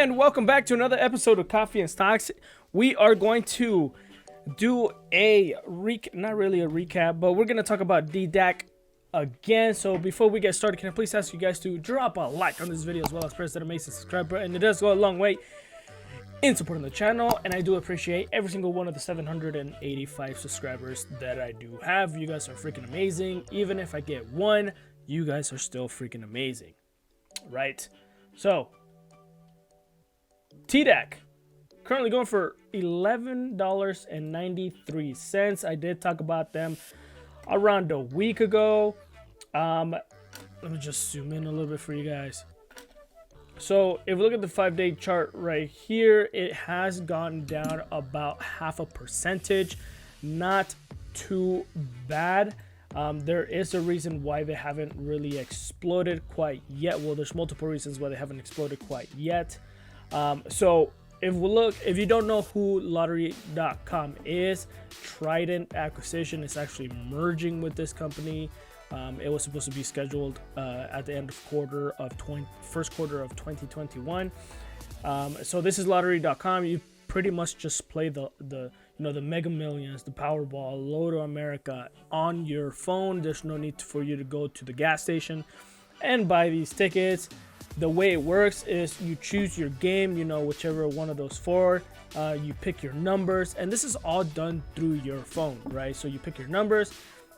And welcome back to another episode of Coffee and Stocks. We are going to do not really a recap, but we're going to talk about TDAC again. So before we get started, can I please ask you guys to drop a like on this video as well as press that amazing subscribe button. It does go a long way in supporting the channel, and I do appreciate every single one of the 785 subscribers that I do have. You guys are freaking amazing. Even if I get one, you guys are still freaking amazing, right? So TDAC currently going for $11.93. I did talk about them around a week ago. Let me just zoom in a little bit for you guys. So if we look at the 5-day chart right here, it has gone down about 0.5%. Not too bad. There is a reason why they haven't really exploded quite yet. Well, there's multiple reasons why they haven't exploded quite yet. So if you don't know who lottery.com is, Trident Acquisition is actually merging with this company. It was supposed to be scheduled at the end of first quarter of 2021. So this is lottery.com. You pretty much just play the Mega Millions, the Powerball, Lotto America on your phone. There's no need for you to go to the gas station and buy these tickets. The way it works is you choose your game, whichever one of those four. You pick your numbers, and this is all done through your phone, right? So you pick your numbers,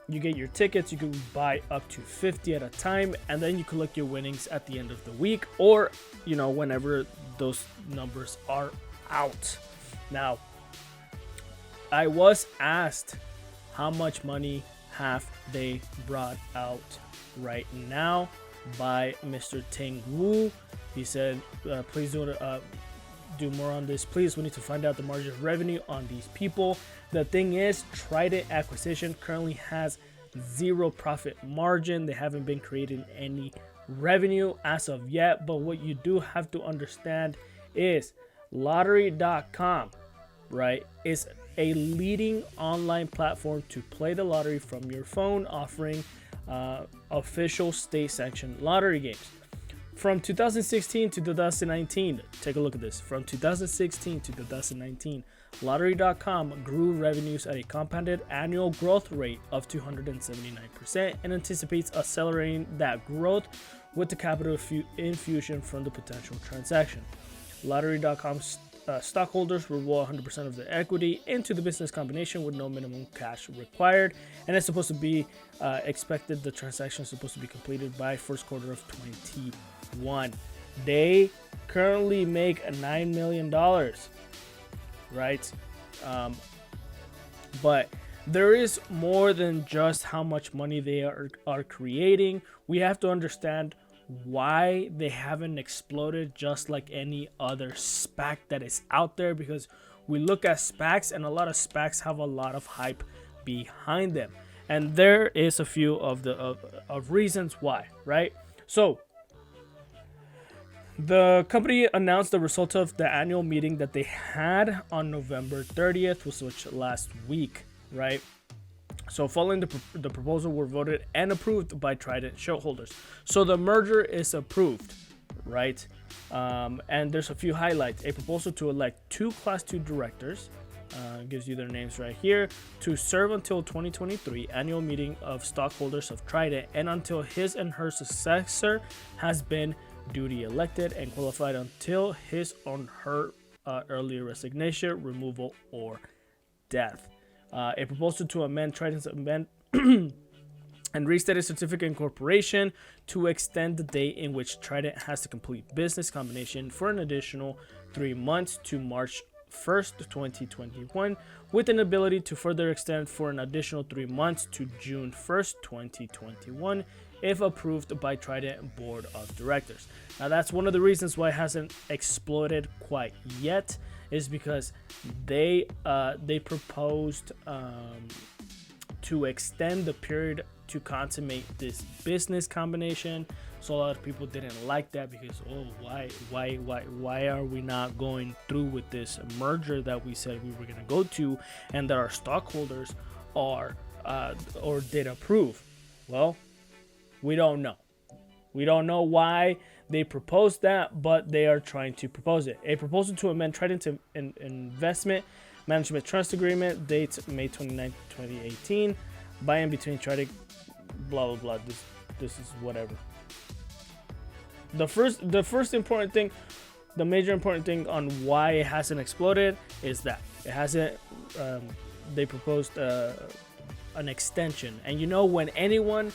you get your tickets, you can buy up to 50 at a time, and then you collect your winnings at the end of the week, or whenever those numbers are out. Now, I was asked how much money have they brought out right now by Mr. Ting Wu. He said, please do more on this, please. We need to find out the margin of revenue on these people. The thing is, Trident Acquisition currently has zero profit margin. They haven't been creating any revenue as of yet, but what you do have to understand is lottery.com, right, is a leading online platform to play the lottery from your phone, offering official state-sanctioned lottery games. From 2016 to 2019, take a look at this. From 2016 to 2019, lottery.com grew revenues at a compounded annual growth rate of 279% and anticipates accelerating that growth with the capital infusion from the potential transaction. Lottery.com's stockholders will roll 100% of their equity into the business combination with no minimum cash required, and it's supposed to be expected. The transaction is supposed to be completed by first quarter of 2021. They currently make $9 million, right? But there is more than just how much money they are creating. We have to understand why they haven't exploded just like any other SPAC that is out there, because we look at SPACs and a lot of SPACs have a lot of hype behind them, and there is a few of reasons why, right? So the company announced the results of the annual meeting that they had on November 30th, which last week, right? So following the proposal were voted and approved by Trident shareholders. So the merger is approved, right? And there's a few highlights. A proposal to elect 2 Class 2 directors, gives you their names right here, to serve until 2023 annual meeting of stockholders of Trident and until his and her successor has been duly elected and qualified until his or her earlier resignation, removal, or death. A proposal to amend Trident's and restate a certificate of incorporation to extend the date in which Trident has to complete business combination for an additional 3 months to March 1st, 2021, with an ability to further extend for an additional 3 months to June 1st, 2021, if approved by Trident Board of Directors. Now, that's one of the reasons why it hasn't exploded quite yet, is because they proposed to extend the period to consummate this business combination. So a lot of people didn't like that because, why are we not going through with this merger that we said we were going to go to and that our stockholders are or did approve? Well, we don't know. We don't know why They proposed that, but they are trying to propose it. A proposal to amend Trident's investment management trust agreement, date May 29, 2018. Buy-in between Trident, blah blah blah. This is whatever. The first important thing, the major important thing on why it hasn't exploded is that it hasn't. They proposed an extension, and you know, when anyone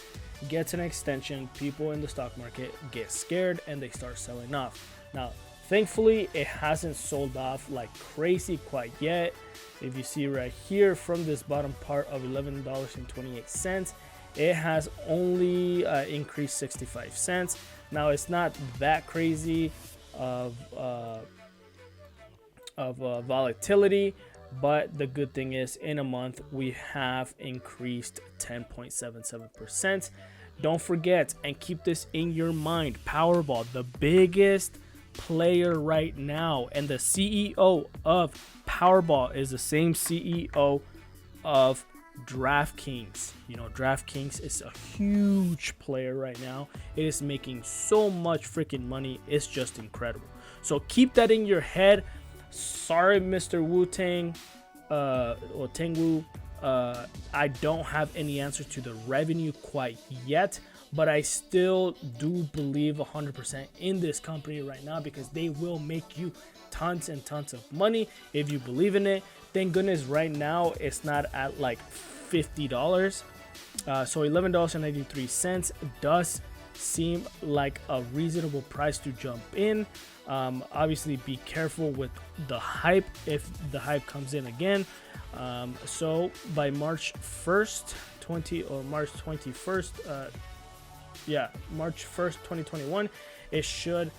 gets an extension, people in the stock market get scared and they start selling off. Now, thankfully, it hasn't sold off like crazy quite yet. If you see right here from this bottom part of $11.28, it has only increased 65 cents. Now, it's not that crazy of volatility, but the good thing is, in a month, we have increased 10.77%. Don't forget, and keep this in your mind, Powerball, the biggest player right now, and the CEO of Powerball is the same CEO of DraftKings. You know, DraftKings is a huge player right now. It is making so much freaking money. It's just incredible. So keep that in your head. Sorry, Mr. Wu-Tang or Tang-Wu. I don't have any answer to the revenue quite yet, but I still do believe 100% in this company right now, because they will make you tons and tons of money if you believe in it. Thank goodness right now it's not at like $50. So $11.93 does seem like a reasonable price to jump in. Obviously be careful with the hype if the hype comes in again. So by March 1st, March 21st, March 1st, 2021, it should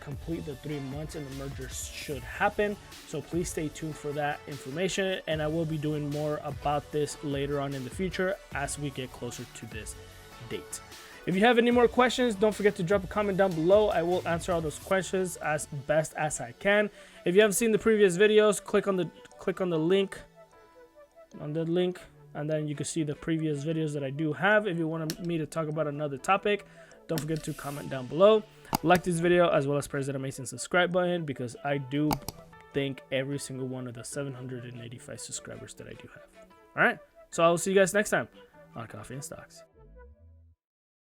complete the 3 months and the merger should happen. So please stay tuned for that information, and I will be doing more about this later on in the future as we get closer to this date. If you have any more questions, don't forget to drop a comment down below. I will answer all those questions as best as I can. If you haven't seen the previous videos, click on the link, and then you can see the previous videos that I do have. If you want me to talk about another topic, don't forget to comment down below. Like this video, as well as press that amazing subscribe button, because I do thank every single one of the 785 subscribers that I do have. All right, so I will see you guys next time on Coffee and Stocks.